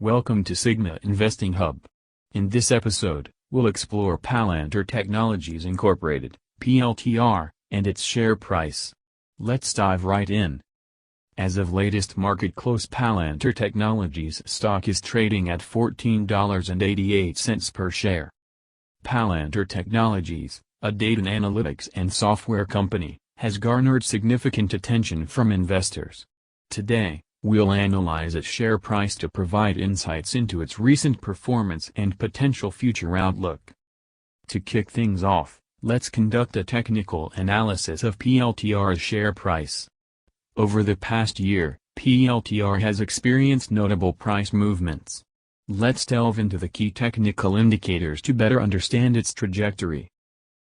Welcome to Sigma Investing Hub. In this episode, we'll explore Palantir Technologies Incorporated, PLTR, and its share price. Let's dive right in. As of latest market close, Palantir Technologies stock is trading at $14.88 per share. Palantir Technologies, a data analytics and software company, has garnered significant attention from investors. Today, we'll analyze its share price to provide insights into its recent performance and potential future outlook. To kick things off, let's conduct a technical analysis of PLTR's share price. Over the past year, PLTR has experienced notable price movements. Let's delve into the key technical indicators to better understand its trajectory.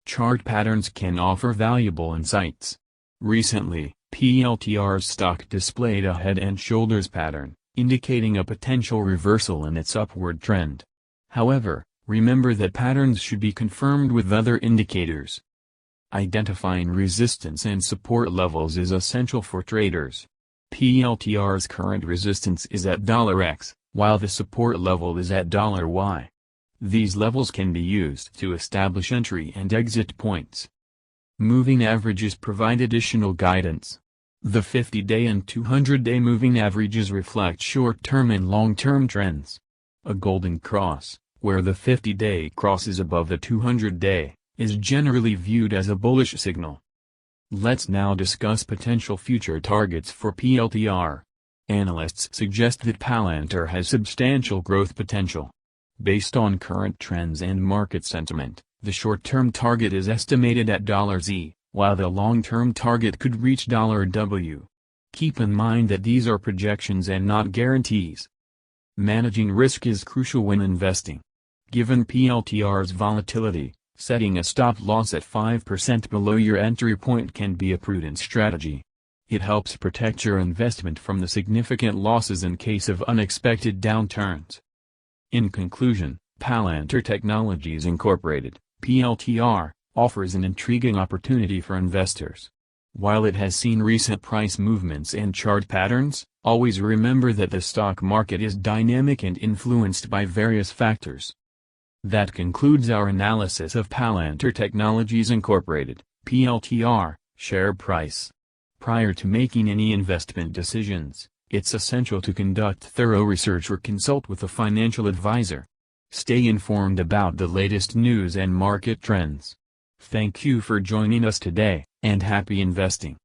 Chart patterns can offer valuable insights. Recently, PLTR's stock displayed a head and shoulders pattern, indicating a potential reversal in its upward trend. However, remember that patterns should be confirmed with other indicators. Identifying resistance and support levels is essential for traders. PLTR's current resistance is at $X, while the support level is at $Y. These levels can be used to establish entry and exit points. Moving averages provide additional guidance. The 50-day and 200-day moving averages reflect short-term and long-term trends. A golden cross, where the 50-day crosses above the 200-day, is generally viewed as a bullish signal. Let's now discuss potential future targets for PLTR. Analysts suggest that Palantir has substantial growth potential. Based on current trends and market sentiment, the short-term target is estimated at $Z, while the long-term target could reach $W. Keep in mind that these are projections and not guarantees. Managing risk is crucial when investing. Given PLTR's volatility, setting a stop loss at 5% below your entry point can be a prudent strategy. It helps protect your investment from the significant losses in case of unexpected downturns. In conclusion, Palantir Technologies Incorporated, PLTR, offers an intriguing opportunity for investors. While it has seen recent price movements and chart patterns, always remember that the stock market is dynamic and influenced by various factors. That concludes our analysis of Palantir Technologies Incorporated, PLTR, share price. Prior to making any investment decisions, it's essential to conduct thorough research or consult with a financial advisor. Stay informed about the latest news and market trends. Thank you for joining us today, and happy investing.